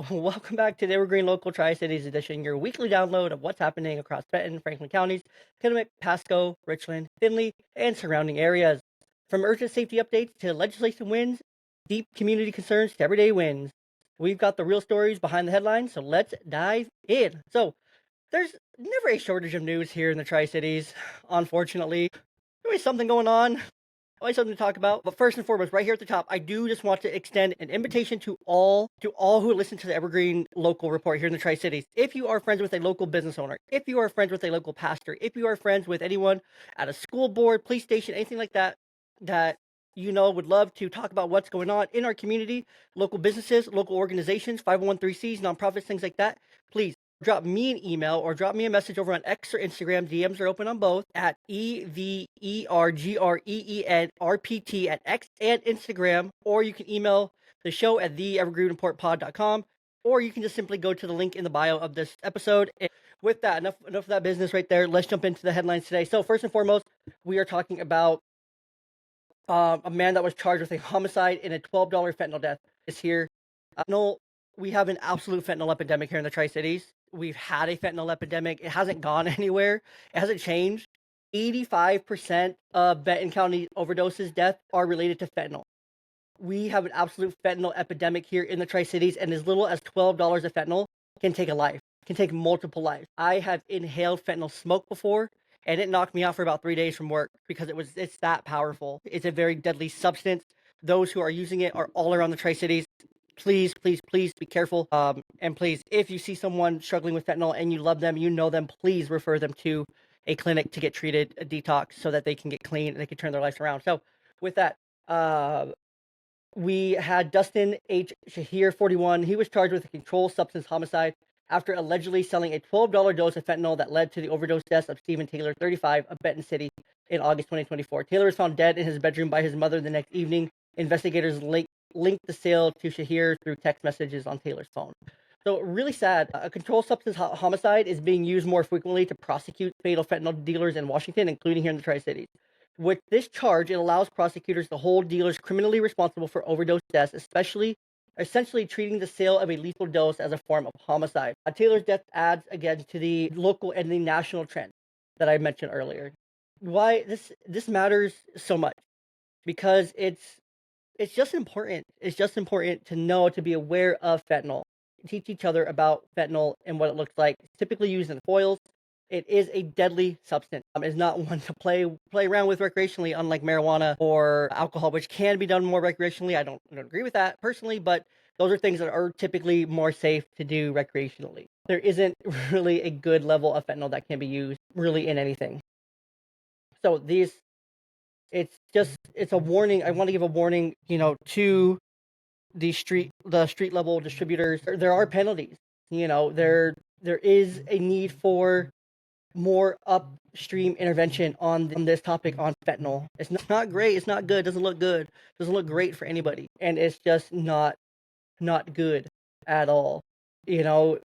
Welcome back to the Evergreen Local Tri-Cities Edition, your weekly download of what's happening across Benton, Franklin counties, Kennewick, Pasco, Richland, Findlay, and surrounding areas. From urgent safety updates to legislation wins, deep community concerns to everyday wins. We've got the real stories behind the headlines, so let's dive in. So, there's never a shortage of news here in the Tri-Cities, unfortunately. Always something going on, always something to talk about. But first and foremost, right here at the top, I do just want to extend an invitation to all who listen to the Evergreen Local Report here in the Tri-Cities. If you are friends with a local business owner, if you are friends with a local pastor, if you are friends with anyone at a school board, police station, anything like that, that would love to talk about what's going on in our community, local businesses, local organizations, 501(c)(3)s, nonprofits, things like that, please drop me an email or drop me a message over on X or Instagram. DMs are open on both at EVERGREENRPT at X and Instagram, or you can email the show at theevergreenreportpod.com, or you can just simply go to the link in the bio of this episode. And with that, enough of that business right there. Let's jump into the headlines today. So first and foremost, we are talking about a man that was charged with a homicide and a $12 fentanyl death is here. No, we have an absolute fentanyl epidemic here in the Tri-Cities. We've had a fentanyl epidemic. It hasn't gone anywhere. It hasn't changed. 85% of Benton County overdoses death are related to fentanyl. We have an absolute fentanyl epidemic here in the Tri-Cities, and as little as $12 of fentanyl can take a life, can take multiple lives. I have inhaled fentanyl smoke before, and it knocked me out for about 3 days from work because it's that powerful. It's a very deadly substance. Those who are using it are all around the Tri-Cities. Please, please, please be careful. And please, if you see someone struggling with fentanyl and you love them, you know them, please refer them to a clinic to get treated, a detox, so that they can get clean and they can turn their lives around. So with that, we had Dustin H. Shahir, 41. He was charged with a controlled substance homicide after allegedly selling a $12 dose of fentanyl that led to the overdose deaths of Stephen Taylor, 35, of Benton City in August 2024. Taylor was found dead in his bedroom by his mother the next evening. Investigators linked the sale to Shahir through text messages on Taylor's phone. So really sad. A controlled substance homicide is being used more frequently to prosecute fatal fentanyl dealers in Washington, including here in the Tri-Cities. With this charge, it allows prosecutors to hold dealers criminally responsible for overdose deaths, essentially treating the sale of a lethal dose as a form of homicide. Taylor's death adds again to the local and the national trend that I mentioned earlier. Why this matters so much? Because it's just important. It's just important to know, to be aware of fentanyl. Teach each other about fentanyl and what it looks like. It's typically used in foils. It is a deadly substance. It's not one to play around with recreationally, unlike marijuana or alcohol, which can be done more recreationally. I don't agree with that personally, but those are things that are typically more safe to do recreationally. There isn't really a good level of fentanyl that can be used really in anything. So it's a warning. I want to give a warning, to the street level distributors. There are penalties. There is a need for more upstream intervention on this topic on fentanyl. It's not great. It's not good. Doesn't look good. Doesn't look great for anybody, and it's just not good at all. You know,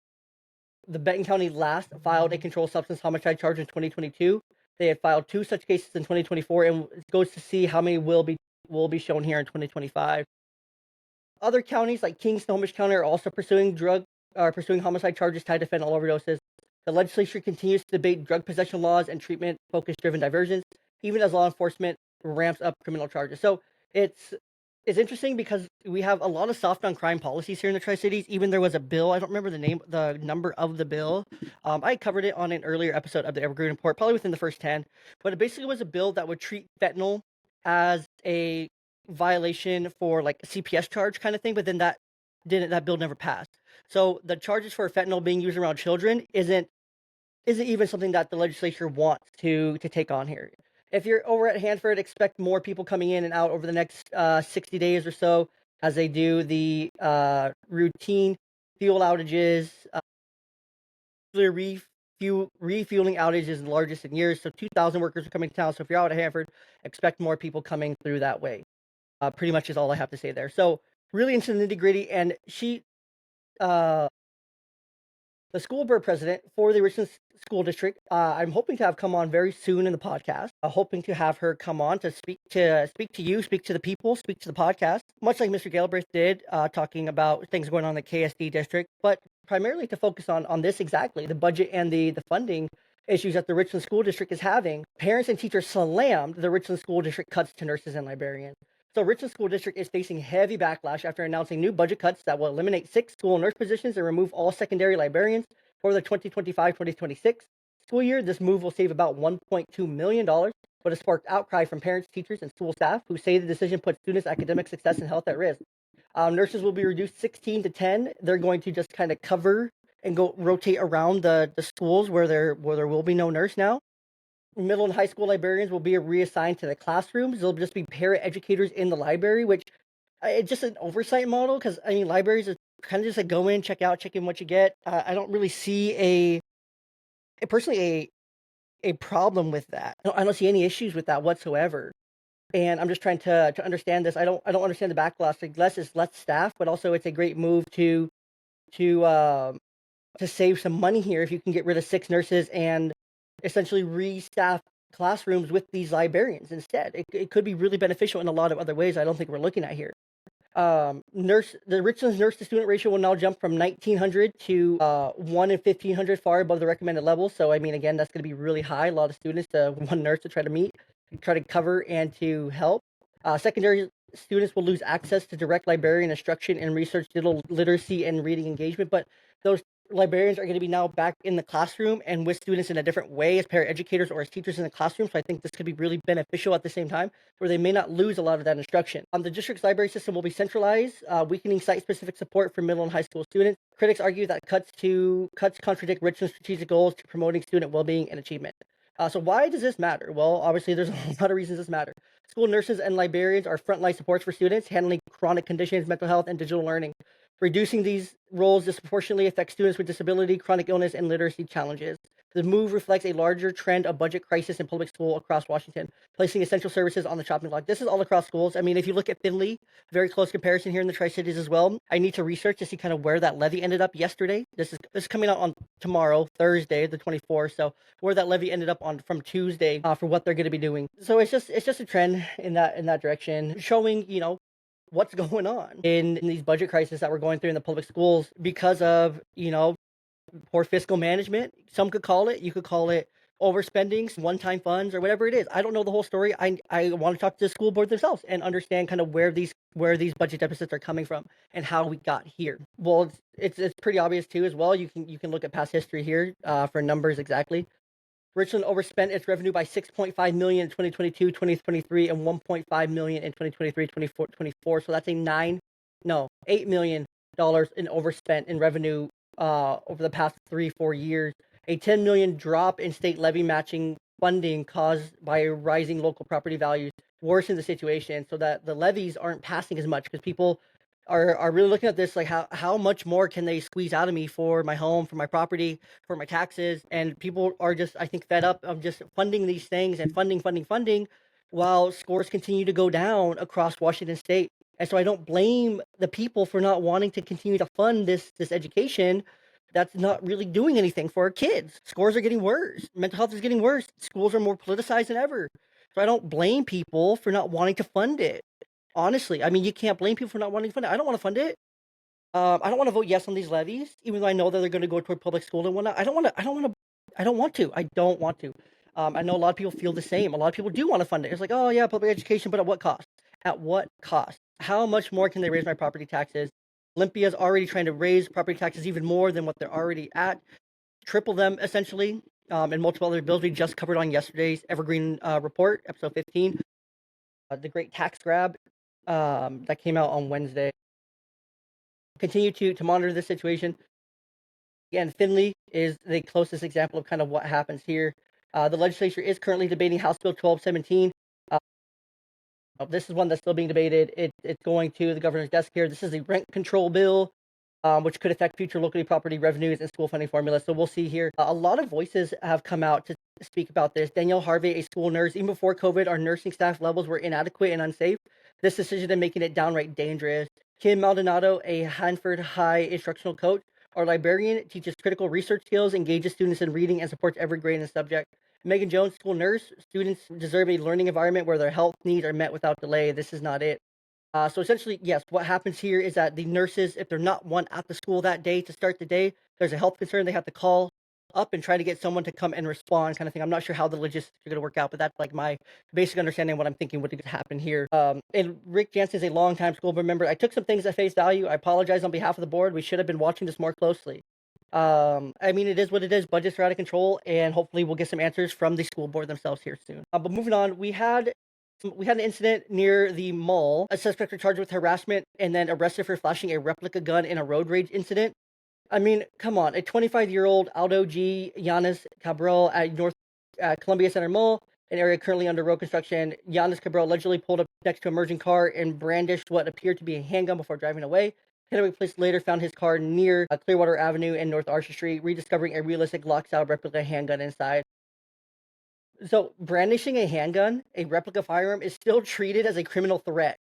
the Benton County last filed a controlled substance homicide charge in 2022. They have filed 2 such cases in 2024, and it goes to see how many will be shown here in 2025. Other counties like King, Snohomish County are also pursuing homicide charges tied to fentanyl overdoses. The legislature continues to debate drug possession laws and treatment-focused-driven diversions, even as law enforcement ramps up criminal charges. So it's interesting because we have a lot of soft on crime policies here in the Tri-Cities. Even there was a bill, I don't remember the number of the bill. I covered it on an earlier episode of the Evergreen Report, probably within the first 10. But it basically was a bill that would treat fentanyl as a violation for like a CPS charge kind of thing, but then that bill never passed. So the charges for fentanyl being used around children isn't even something that the legislature wants to take on here. If you're over at Hanford, expect more people coming in and out over the next 60 days or so as they do the routine fuel outages. Refueling outage is the largest in years, so 2,000 workers are coming to town. So if you're out at Hanford, expect more people coming through that way. Pretty much is all I have to say there. So really into the nitty gritty, and she the school board president for the Richland School District. I'm hoping to have come on very soon in the podcast. Hoping to have her come on to speak to you, speak to the people, speak to the podcast, much like Mr. Galbraith did, talking about things going on in the KSD district, but primarily to focus on this exactly, the budget and the funding issues that the Richland School District is having. Parents and teachers slammed the Richland School District cuts to nurses and librarians. So Richland School District is facing heavy backlash after announcing new budget cuts that will eliminate 6 school nurse positions and remove all secondary librarians for the 2025-2026 school year. This move will save about $1.2 million, but has sparked outcry from parents, teachers, and school staff who say the decision puts students' academic success and health at risk. Nurses will be reduced 16 to 10. They're going to just kind of cover and go rotate around the schools where there will be no nurse now. Middle and high school librarians will be reassigned to the classrooms. They'll just be paraeducators in the library, which it's just an oversight model because I mean libraries are kind of just like go in, check out, check in what you get. I don't really see personally a problem with that. I don't see any issues with that whatsoever. And I'm just trying to understand this. I don't understand the backlash. Like less is less staff, but also it's a great move to save some money here if you can get rid of 6 nurses and essentially restaff classrooms with these librarians instead. It could be really beneficial in a lot of other ways I don't think we're looking at here. The Richland's nurse to student ratio will now jump from 1,900 to 1 in 1,500, far above the recommended level. So I mean, again, that's going to be really high. A lot of students to one nurse to try to cover and to help. Secondary students will lose access to direct librarian instruction and research, digital literacy, and reading engagement. But those librarians are going to be now back in the classroom and with students in a different way as paraeducators or as teachers in the classroom. So I think this could be really beneficial at the same time, where they may not lose a lot of that instruction. The district's library system will be centralized, weakening site-specific support for middle and high school students. Critics argue that cuts contradict Richland's strategic goals to promoting student well-being and achievement. So why does this matter? Well, obviously there's a lot of reasons this matter. School nurses and librarians are frontline supports for students handling chronic conditions, mental health, and digital learning. Reducing these roles disproportionately affects students with disability, chronic illness, and literacy challenges. The move reflects a larger trend of budget crisis in public school across Washington, placing essential services on the chopping block. This is all across schools. I mean, if you look at Findlay, very close comparison here in the Tri-Cities as well. I need to research to see kind of where that levy ended up yesterday. This is coming out on tomorrow, Thursday, the 24th. So where that levy ended up on from Tuesday for what they're going to be doing. So it's just a trend in that direction, showing what's going on in these budget crises that we're going through in the public schools because of poor fiscal management. Some could call it. You could call it overspending, one-time funds, or whatever it is. I don't know the whole story. I want to talk to the school board themselves and understand kind of where these budget deficits are coming from and how we got here. Well, it's pretty obvious too as well. You can look at past history here for numbers exactly. Richland overspent its revenue by $6.5 million in 2022, 2023, and $1.5 million in 2023, 24. So that's $8 million in overspent in revenue over the past 3-4 years. A $10 million drop in state levy matching funding caused by rising local property values worsened the situation, so that the levies aren't passing as much because people are really looking at this like how much more can they squeeze out of me for my home, for my property, for my taxes. And people are just, I think, fed up of just funding these things and funding while scores continue to go down across Washington state. And so I don't blame the people for not wanting to continue to fund this education that's not really doing anything for our kids. Scores are getting worse. Mental health is getting worse. Schools are more politicized than ever. So I don't blame people for not wanting to fund it. Honestly, I mean, you can't blame people for not wanting to fund it. I don't want to fund it. I don't want to vote yes on these levies, even though I know that they're going to go toward public school and whatnot. I don't want to. I know a lot of people feel the same. A lot of people do want to fund it. It's like, oh yeah, public education, but at what cost? At what cost? How much more can they raise my property taxes? Olympia's already trying to raise property taxes even more than what they're already at, triple them essentially, and multiple other bills we just covered on yesterday's Evergreen report, episode 15. The great tax grab that came out on Wednesday. Continue to monitor this situation. Again, Findlay is the closest example of kind of what happens here. The legislature is currently debating House Bill 1217. This is one that's still being debated. It's going to the governor's desk here. This is a rent control bill, which could affect future locally property revenues and school funding formulas. So we'll see here. A lot of voices have come out to speak about this. Danielle Harvey, a school nurse, even before COVID, our nursing staff levels were inadequate and unsafe. This decision is making it downright dangerous. Kim Maldonado, a Hanford High instructional coach, Our librarian teaches critical research skills, engages students in reading, and supports every grade in the subject. Megan Jones, school nurse. Students deserve a learning environment where their health needs are met without delay. This is not it. So essentially, yes, what happens here is that the nurses, if they're not one at the school that day to start the day, there's a health concern, they have to call up and try to get someone to come and respond, kind of thing. I'm not sure how the logistics are going to work out, but that's like my basic understanding of what I'm thinking would happen here. And Rick Jansen is a longtime school board member. I took some things at face value. I apologize on behalf of the board. We should have been watching this more closely. I mean, it is what it is. Budgets are out of control, and hopefully we'll get some answers from the school board themselves here soon. But moving on, we had an incident near the mall. A suspect was charged with harassment and then arrested for flashing a replica gun in a road rage incident. I mean, come on. A 25-year-old Aldo G. Yanis Cabral at North Columbia Center Mall, an area currently under road construction. Yanis Cabral allegedly pulled up next to a emerging car and brandished what appeared to be a handgun before driving away. Kennewick Police later found his car near Clearwater Avenue and North Archer Street, rediscovering a realistic lock-style replica handgun inside. So, brandishing a handgun, a replica firearm, is still treated as a criminal threat.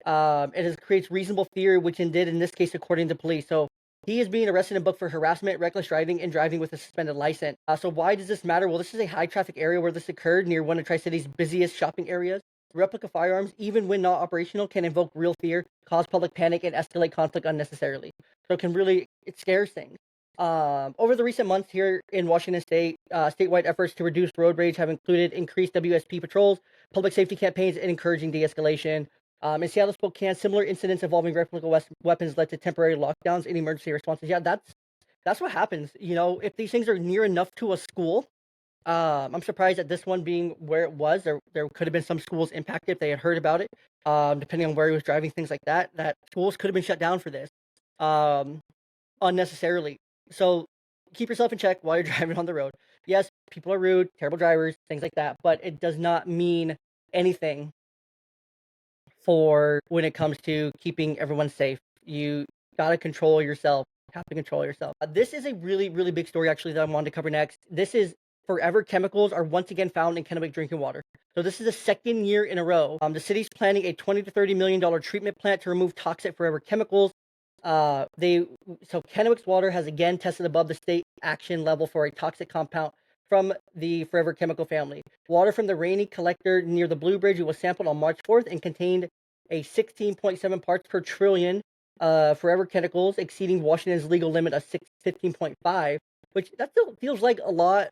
It creates reasonable fear, which it did in this case, according to police. So, he is being arrested and booked for harassment, reckless driving, and driving with a suspended license. So, why does this matter? Well, this is a high traffic area where this occurred near one of Tri-City's busiest shopping areas. Replica firearms, even when not operational, can invoke real fear, cause public panic, and escalate conflict unnecessarily. So, it scares things. Over the recent months here in Washington State, statewide efforts to reduce road rage have included increased WSP patrols, public safety campaigns, and encouraging de-escalation. In Seattle, Spokane, similar incidents involving replica weapons led to temporary lockdowns and emergency responses. Yeah, that's what happens. You know, if these things are near enough to a school, I'm surprised at this one being where it was. There could have been some schools impacted if they had heard about it. Depending on where he was driving, things like that. That schools could have been shut down for this. Unnecessarily. So keep yourself in check while you're driving on the road. Yes, people are rude, terrible drivers, things like that, but it does not mean anything for when it comes to keeping everyone safe. You gotta control yourself. Have to control yourself. This is a really, really big story actually that I wanted to cover next. This is forever chemicals are once again found in Kennewick drinking water. So this is the second year in a row. The city's planning a $20 to $30 million treatment plant to remove toxic forever chemicals. Kennewick's water has again tested above the state action level for a toxic compound from the forever chemical family. Water from the Rainy collector near the Blue Bridge was sampled on March 4th and contained a 16.7 parts per trillion forever chemicals, exceeding Washington's legal limit of 15.5, which that still feels like a lot.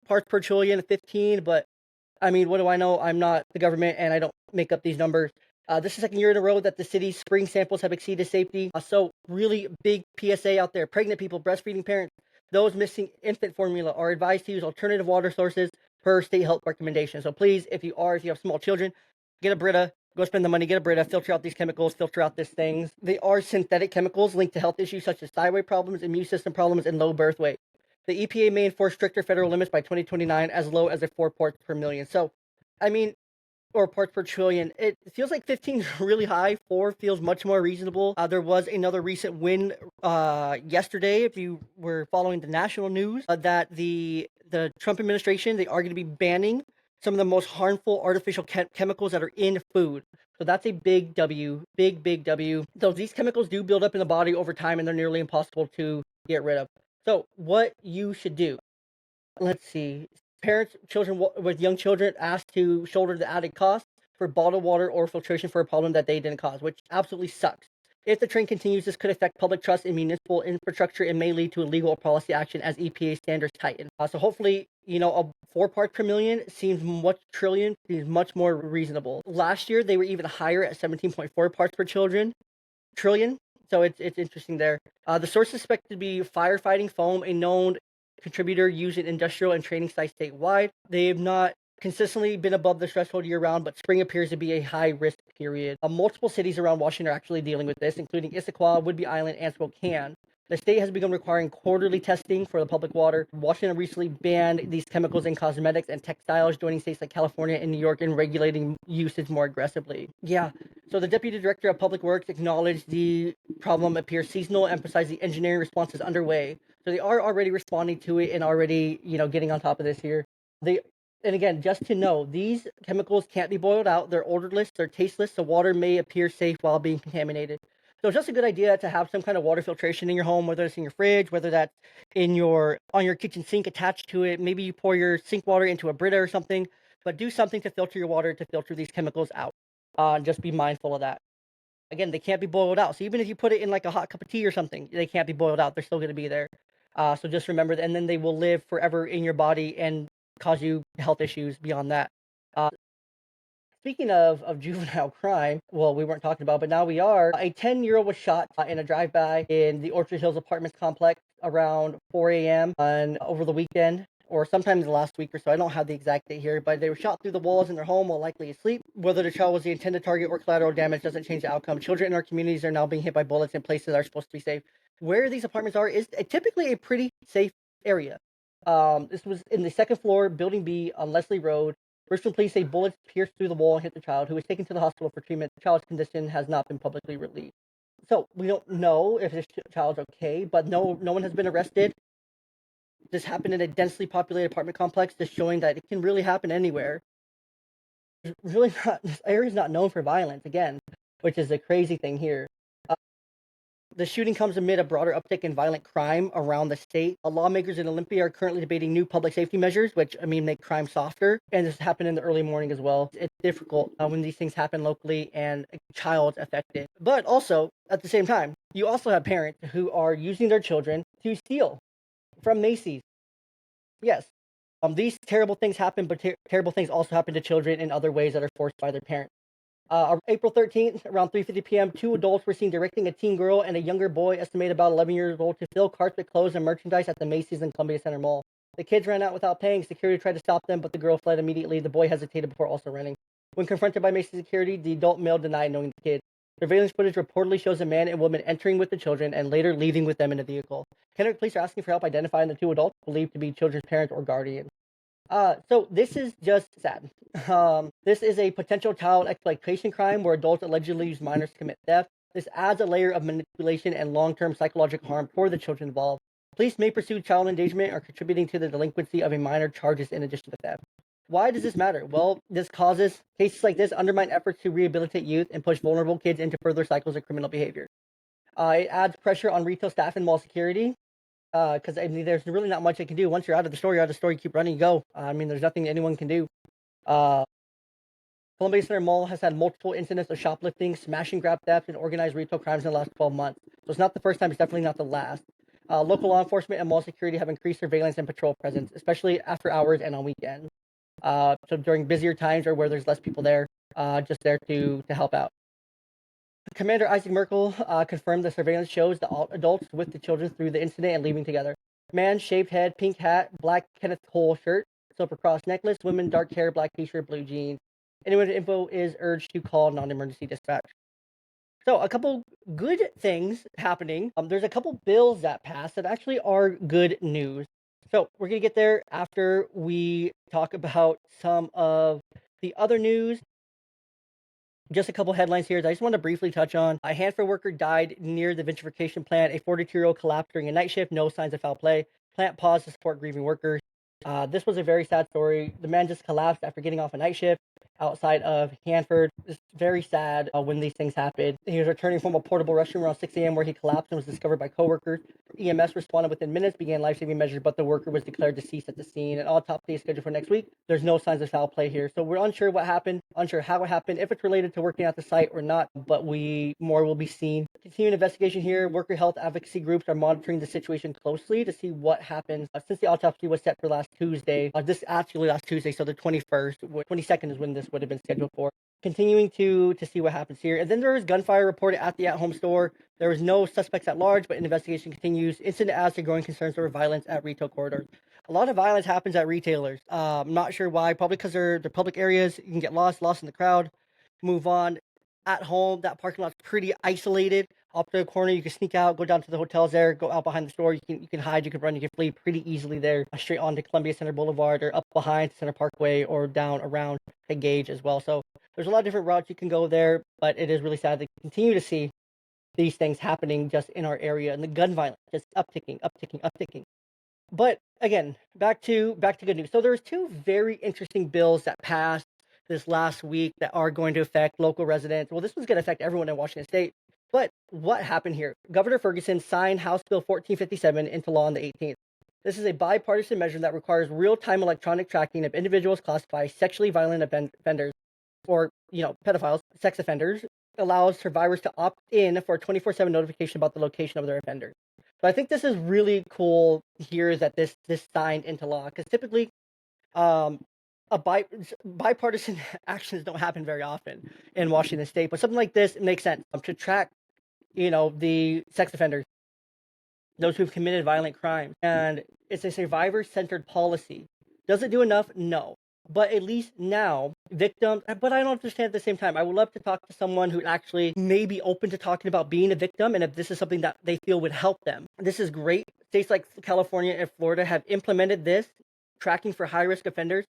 Parts per trillion, 15, but I mean, what do I know? I'm not the government and I don't make up these numbers. This is the second year in a row that the city's spring samples have exceeded safety. So really big PSA out there. Pregnant people, breastfeeding parents, those missing infant formula are advised to use alternative water sources per state health recommendations. So please, if you have small children, get a Brita, go spend the money, get a Brita, filter out these chemicals, filter out these things. They are synthetic chemicals linked to health issues such as thyroid problems, immune system problems, and low birth weight. The EPA may enforce stricter federal limits by 2029 as low as 4 parts per million. So, I mean, or parts per trillion. It feels like 15 is really high. 4 feels much more reasonable. There was another recent win yesterday, if you were following the national news, that the Trump administration, they are going to be banning some of the most harmful artificial chemicals that are in food. So that's a big W, big W. So these chemicals do build up in the body over time and they're nearly impossible to get rid of. So what you should do, let's see. Parents, children with young children asked to shoulder the added cost for bottled water or filtration for a problem that they didn't cause, which absolutely sucks. If the trend continues, this could affect public trust in municipal infrastructure and may lead to illegal policy action as EPA standards tighten. So hopefully, a 4 parts per million seems much more reasonable. Last year, they were even higher at 17.4 parts per trillion. So it's interesting there. The source is suspected to be firefighting foam, a known contributor used in industrial and training sites statewide. They have not consistently been above the threshold year-round, but spring appears to be a high-risk period. Multiple cities around Washington are actually dealing with this, including Issaquah, Whidbey Island, and Spokane. The state has begun requiring quarterly testing for the public water. Washington recently banned these chemicals in cosmetics and textiles, joining states like California and New York in regulating usage more aggressively. Yeah, so the Deputy Director of Public Works acknowledged the problem appears seasonal, emphasized the engineering response is underway. So they are already responding to it and already, getting on top of this here. And again, just to know, these chemicals can't be boiled out. They're odorless, they're tasteless, so water may appear safe while being contaminated. So it's just a good idea to have some kind of water filtration in your home, whether it's in your fridge, whether that's on your kitchen sink attached to it. Maybe you pour your sink water into a Brita or something, but do something to filter your water to filter these chemicals out. Just be mindful of that. Again, they can't be boiled out. So even if you put it in like a hot cup of tea or something, they can't be boiled out. They're still going to be there. So just remember that, and then they will live forever in your body and cause you health issues beyond that. Uh, Speaking of juvenile crime, well, we weren't talking about, but now we are. A 10-year-old was shot in a drive-by in the Orchard Hills Apartments complex around 4 a.m. on over the weekend, or sometime in the last week or so. I don't have the exact date here, but they were shot through the walls in their home while likely asleep. Whether the child was the intended target or collateral damage doesn't change the outcome. Children in our communities are now being hit by bullets in places that are supposed to be safe. Where these apartments are is typically a pretty safe area. This was in the second floor, Building B on Leslie Road. Richland police say bullets pierced through the wall and hit the child, who was taken to the hospital for treatment. The child's condition has not been publicly released. So we don't know if this child's okay, but no one has been arrested. This happened in a densely populated apartment complex, just showing that it can really happen anywhere. Really not. This area is not known for violence, again, which is a crazy thing here. The shooting comes amid a broader uptick in violent crime around the state. Lawmakers in Olympia are currently debating new public safety measures, which make crime softer. And this happened in the early morning as well. It's difficult when these things happen locally and a child's affected. But also, at the same time, you also have parents who are using their children to steal from Macy's. Yes. These terrible things happen, but terrible things also happen to children in other ways that are forced by their parents. On April 13th, around 3:50 p.m., two adults were seen directing a teen girl and a younger boy, estimated about 11 years old, to fill carts with clothes and merchandise at the Macy's and Columbia Center Mall. The kids ran out without paying. Security tried to stop them, but the girl fled immediately. The boy hesitated before also running. When confronted by Macy's security, the adult male denied knowing the kid. Surveillance footage reportedly shows a man and woman entering with the children and later leaving with them in a vehicle. Kennewick police are asking for help identifying the two adults believed to be children's parents or guardians. So this is just sad. This is a potential child exploitation crime where adults allegedly use minors to commit theft. This adds a layer of manipulation and long-term psychological harm for the children involved. Police may pursue child endangerment or contributing to the delinquency of a minor charges in addition to theft. Why does this matter? Well, cases like this undermine efforts to rehabilitate youth and push vulnerable kids into further cycles of criminal behavior. It adds pressure on retail staff and mall security. Because there's really not much they can do. Once you're out of the store, you're out of the store. You keep running, you go. There's nothing anyone can do. Uh, Columbia Center Mall has had multiple incidents of shoplifting, smash and grab theft, and organized retail crimes in the last 12 months. So it's not the first time. It's definitely not the last. Local law enforcement and mall security have increased surveillance and patrol presence, especially after hours and on weekends. So during busier times or where there's less people there, just there to help out. Commander Isaac Merkel confirmed the surveillance shows the adults with the children through the incident and leaving together. Man, shaved head, pink hat, black Kenneth Cole shirt, silver cross necklace. Women, dark hair, black t-shirt, blue jeans. Anyone with info is urged to call non-emergency dispatch. So a couple good things happening. There's a couple bills that passed that actually are good news. So we're going to get there after we talk about some of the other news. Just a couple headlines here that I just want to briefly touch on. A Hanford worker died near the vitrification plant. A 42-year-old collapsed during a night shift. No signs of foul play. Plant paused to support grieving workers. This was a very sad story. The man just collapsed after getting off a night shift outside of Hanford. It's very sad when these things happen. He was returning from a portable restroom around 6 a.m. where he collapsed and was discovered by coworkers. EMS responded within minutes, began life-saving measures, but the worker was declared deceased at the scene. An autopsy is scheduled for next week. There's no signs of foul play here. So we're unsure what happened, unsure how it happened, if it's related to working at the site or not, but more will be seen. Continuing investigation here, worker health advocacy groups are monitoring the situation closely to see what happens. Since the autopsy was set for last Tuesday, last Tuesday, so the 21st, 22nd is when this would have been scheduled for. Continuing to see what happens here. And then there was gunfire reported at the at-home store. There was no suspects at large, but an investigation continues. Incident adds to growing concerns over violence at retail corridors. A lot of violence happens at retailers. I'm not sure why. Probably because they're public areas. You can get lost in the crowd. Move on. At home, that parking lot's pretty isolated. Up to the corner, you can sneak out, go down to the hotels there, go out behind the store. You can hide, you can run, you can flee pretty easily there, straight onto Columbia Center Boulevard or up behind Center Parkway or down around the Gage as well. So there's a lot of different routes you can go there, but it is really sad to continue to see these things happening just in our area, and the gun violence just upticking. But again, back to good news. So there's two very interesting bills that passed this last week that are going to affect local residents. Well, this one's going to affect everyone in Washington State. But what happened here? Governor Ferguson signed House Bill 1457 into law on the 18th. This is a bipartisan measure that requires real-time electronic tracking of individuals classified sexually violent offenders or, pedophiles, sex offenders, allows survivors to opt in for a 24/7 notification about the location of their offenders. So I think this is really cool here that this signed into law, because typically um, bipartisan actions don't happen very often in Washington State, but something like this, it makes sense to track, the sex offenders, those who've committed violent crimes. And it's a survivor-centered policy. Does it do enough? No. But at least now, victims, but I don't understand at the same time. I would love to talk to someone who actually may be open to talking about being a victim and if this is something that they feel would help them. This is great. States like California and Florida have implemented this tracking for high-risk offenders,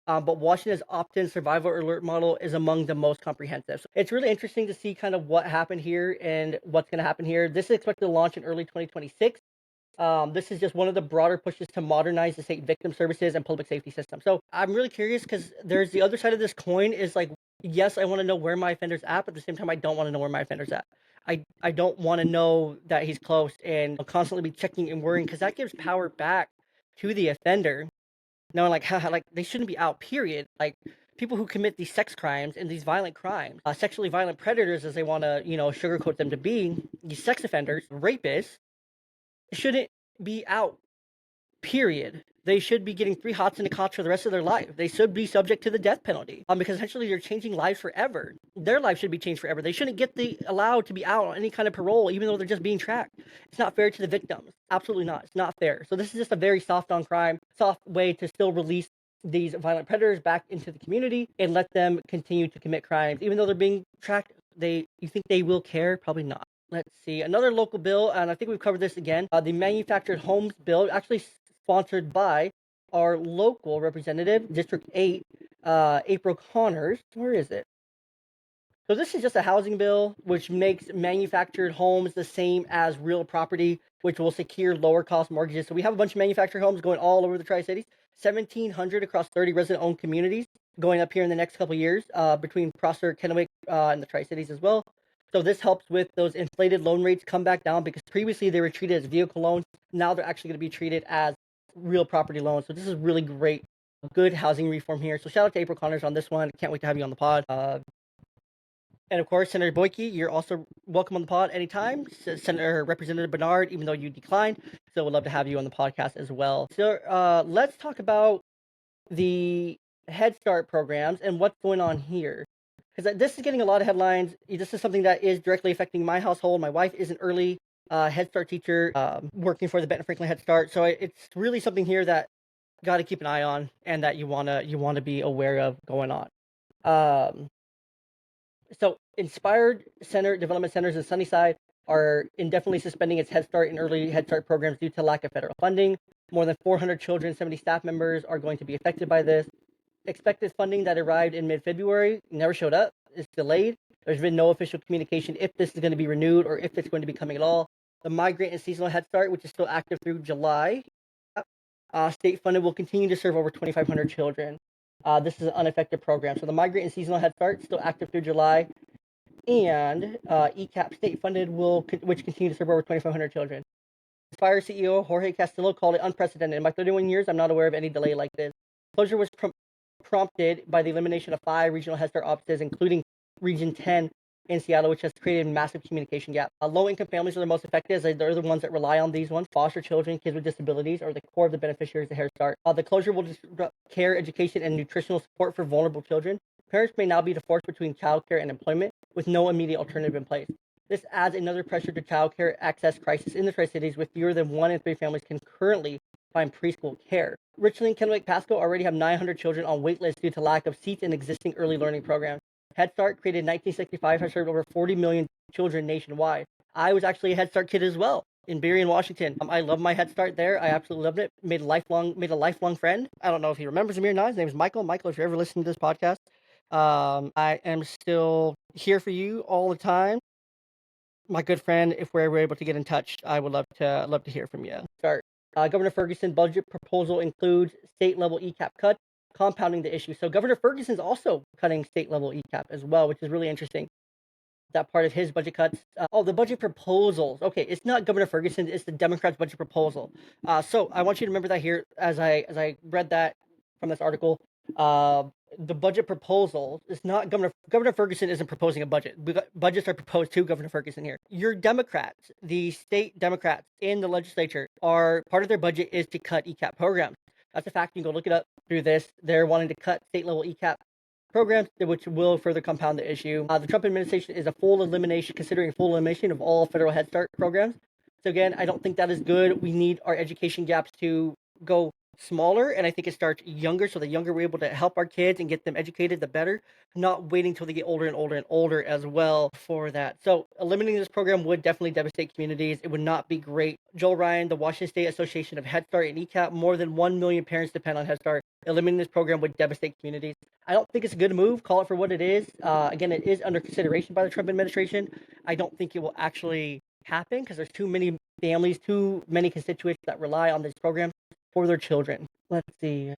but Washington's opt-in survival alert model is among the most comprehensive. So it's really interesting to see kind of what happened here and what's going to happen here. This is expected to launch in early 2026. This is just one of the broader pushes to modernize the state victim services and public safety system. So I'm really curious because there's the other side of this coin is like, yes, I want to know where my offender's at, but at the same time, I don't want to know where my offender's at. I don't want to know that he's close and constantly be checking and worrying, because that gives power back to the offender, knowing like how like they shouldn't be out. Period. Like people who commit these sex crimes and these violent crimes, sexually violent predators, as they want to sugarcoat them to be, these sex offenders, rapists, shouldn't be out. Period. They should be getting 3 hots in a cot for the rest of their life. They should be subject to the death penalty. Because essentially you're changing lives forever. Their life should be changed forever. They shouldn't get allowed to be out on any kind of parole, even though they're just being tracked. It's not fair to the victims. Absolutely not. It's not fair. So this is just a very soft on crime, soft way to still release these violent predators back into the community and let them continue to commit crimes, even though they're being tracked. You think they will care? Probably not. Let's see. Another local bill, and I think we've covered this again. The manufactured homes bill, actually sponsored by our local representative, District 8, April Connors. Where is it? So this is just a housing bill which makes manufactured homes the same as real property, which will secure lower cost mortgages. So we have a bunch of manufactured homes going all over the Tri-Cities, 1,700 across 30 resident-owned communities going up here in the next couple of years, between Prosser, Kennewick, and the Tri-Cities as well. So this helps with those inflated loan rates come back down, because previously they were treated as vehicle loans. Now they're actually going to be treated as real property loans. So this is really great, good housing reform here. So shout out to April Connors on this one. Can't wait to have you on the pod. And of course, Senator Boyke, you're also welcome on the pod anytime. Senator Representative Bernard, even though you declined, still would love to have you on the podcast as well. So let's talk about the Head Start programs and what's going on here, because this is getting a lot of headlines. This is something that is directly affecting my household. My wife is an early Head Start teacher, working for the Benton Franklin Head Start. So it's really something here that got to keep an eye on and that you wanna be aware of going on. So Inspired Center Development Centers in Sunnyside are indefinitely suspending its Head Start and early Head Start programs due to lack of federal funding. More than 400 children, 70 staff members are going to be affected by this. Expected funding that arrived in mid-February never showed up. It's delayed. There's been no official communication if this is going to be renewed or if it's going to be coming at all. The Migrant and Seasonal Head Start, which is still active through July, state funded, will continue to serve over 2,500 children. This is an unaffected program. So the Migrant and Seasonal Head Start still active through July, and ECAP state funded which continue to serve over 2,500 children. Inspire CEO Jorge Castillo called it unprecedented. In my 31 years, I'm not aware of any delay like this. Closure was prompted by the elimination of 5 regional Head Start offices, including Region 10 in Seattle, which has created a massive communication gap. Low-income families are the most affected, as they're the ones that rely on these ones. Foster children, kids with disabilities are the core of the beneficiaries of Head Start. The closure will disrupt care, education, and nutritional support for vulnerable children. Parents may now be divorced between childcare and employment, with no immediate alternative in place. This adds another pressure to childcare access crisis in the Tri-Cities, with fewer than 1 in 3 families can currently find preschool care. Richland, Kennewick, Pasco already have 900 children on wait lists due to lack of seats in existing early learning programs. Head Start, created in 1965, has served over 40 million children nationwide. I was actually a Head Start kid as well in Berrien, Washington. I love my Head Start there. I absolutely loved it. Made a lifelong friend. I don't know if he remembers me or not. His name is Michael. Michael, if you're ever listening to this podcast, I am still here for you all the time. My good friend, if we're ever able to get in touch, I would love to hear from you. Start. Governor Ferguson budget proposal includes state level ECAP cuts, compounding the issue. So Governor Ferguson's also cutting state level ECAP as well, which is really interesting. that part of his budget cuts. The budget proposals. Okay, it's not Governor Ferguson; it's the Democrats' budget proposal. So I want you to remember that here as I read that from this article. Uh, the budget proposal is not Governor Ferguson isn't proposing a budget. Budgets are proposed to Governor Ferguson here. Your Democrats, the state Democrats in the legislature, are part of their budget is to cut ECAP programs. That's a fact. You can go look it up through this. They're wanting to cut state level ECAP programs, which will further compound the issue. The Trump administration is considering full elimination of all federal Head Start programs. So again, I don't think that is good. We need our education gaps to go smaller, and I think it starts younger, so the younger we're able to help our kids and get them educated, the better, not waiting until they get older and older and older as well for that. So eliminating this program would definitely devastate communities. It would not be great. Joel Ryan, the Washington State Association of Head Start and ECAP, more than 1 million parents depend on Head Start. Eliminating this program would devastate communities. I don't think it's a good move. Call it for what it is. Again, it is under consideration by the Trump administration. I don't think it will actually happen because there's too many families, too many constituents that rely on this program for their children. Let's see.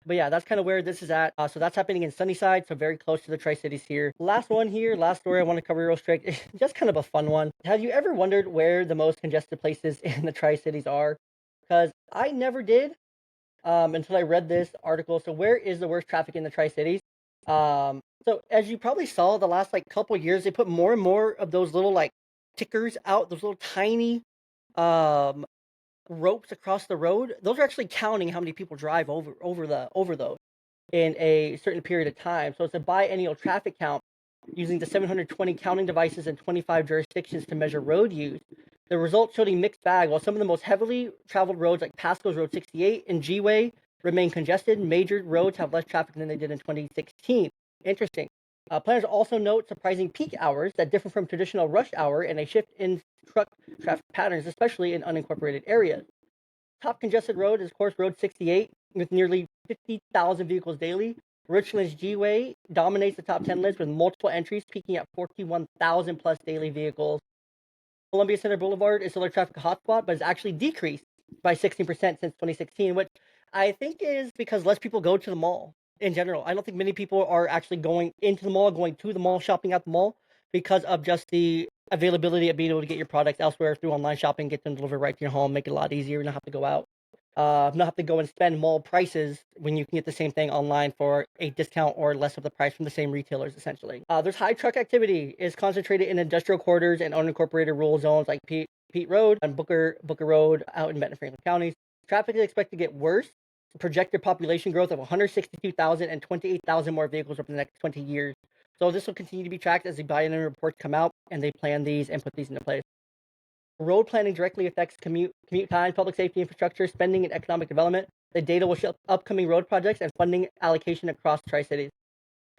But yeah, that's kind of where this is at. So that's happening in Sunnyside, so very close to the Tri-Cities here. Last one here, last story I want to cover real strict. Just kind of a fun one. Have you ever wondered where the most congested places in the Tri-Cities are? Because I never did until I read this article. So where is the worst traffic in the Tri-Cities? So as you probably saw the last like couple years, they put more and more of those little like tickers out, those little tiny um ropes across the road. Those are actually counting how many people drive over those in a certain period of time. So it's a biennial traffic count using the 720 counting devices in 25 jurisdictions to measure road use. The results showed a mixed bag. While some of the most heavily traveled roads like Pasco's Road 68 and G-Way remain congested, major roads have less traffic than they did in 2016. Interesting. Planners also note surprising peak hours that differ from traditional rush hour and a shift in truck traffic patterns, especially in unincorporated areas. Top congested road is, of course, Road 68, with nearly 50,000 vehicles daily. Richland's G-Way dominates the top 10 list with multiple entries, peaking at 41,000 plus daily vehicles. Columbia Center Boulevard is still a traffic hotspot, but has actually decreased by 16% since 2016, which I think is because less people go to the mall in general. I don't think many people are actually going into the mall, going to the mall, shopping at the mall because of just the availability of being able to get your products elsewhere through online shopping, get them delivered right to your home, make it a lot easier, not have to go out. Not have to go and spend mall prices when you can get the same thing online for a discount or less of the price from the same retailers, essentially. There's high truck activity is concentrated in industrial quarters and unincorporated rural zones like Pete Road and Booker Road out in Benton Franklin counties. Traffic is expected to get worse. Projected population growth of 162,000 and 28,000 more vehicles over the next 20 years. So this will continue to be tracked as the biennial reports come out and they plan these and put these into place. Road planning directly affects commute times, public safety infrastructure, spending, and economic development. The data will show upcoming road projects and funding allocation across Tri-Cities.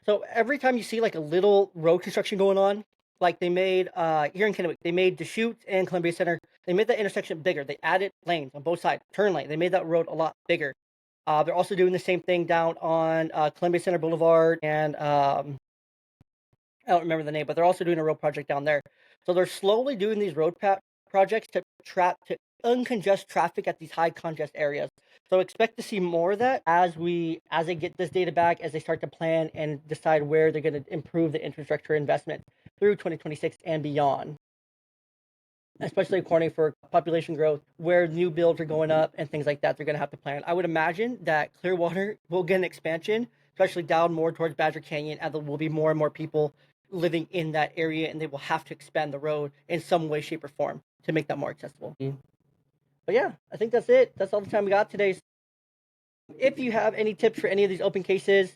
So every time you see like a little road construction going on, like they made here in Kennewick, they made Deschutes and Columbia Center, they made that intersection bigger. They added lanes on both sides, turn lane. They made that road a lot bigger. They're also doing the same thing down on Columbia Center Boulevard and I don't remember the name, but they're also doing a road project down there. So they're slowly doing these road projects to uncongest traffic at these high congest areas. So expect to see more of that as they get this data back, as they start to plan and decide where they're going to improve the infrastructure investment through 2026 and beyond. Especially according for population growth, where new builds are going up and things like that, they're going to have to plan. I would imagine that Clearwater will get an expansion, especially down more towards Badger Canyon, and there will be more and more people living in that area, and they will have to expand the road in some way, shape, or form to make that more accessible. But yeah, I think that's it. That's all the time we got today. If you have any tips for any of these open cases,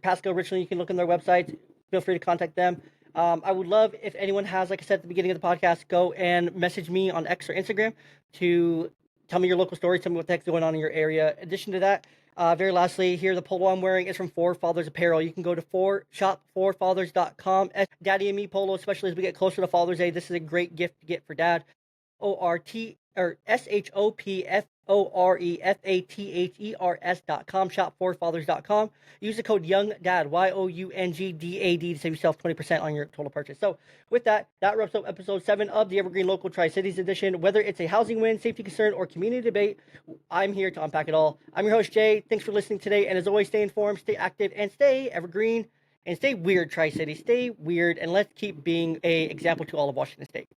Pasco, Richland, you can look on their website. Feel free to contact them. I would love if anyone has, like I said at the beginning of the podcast, go and message me on X or Instagram to tell me your local stories, tell me what the heck's going on in your area. In addition to that, very lastly, here the polo I'm wearing is from Four Fathers Apparel. You can go to shop4fathers.com. Daddy and me polo, especially as we get closer to Father's Day. This is a great gift to get for Dad. shopforefathers.com, shop4fathers.com. Use the code YOUNGDAD, YOUNGDAD, to save yourself 20% on your total purchase. So with that wraps up episode 7 of the Evergreen Local Tri-Cities Edition. Whether it's a housing win, safety concern, or community debate, I'm here to unpack it all. I'm your host, Jay. Thanks for listening today, and as always, stay informed, stay active, and stay evergreen. And stay weird, Tri-City. Stay weird, and let's keep being a example to all of Washington State.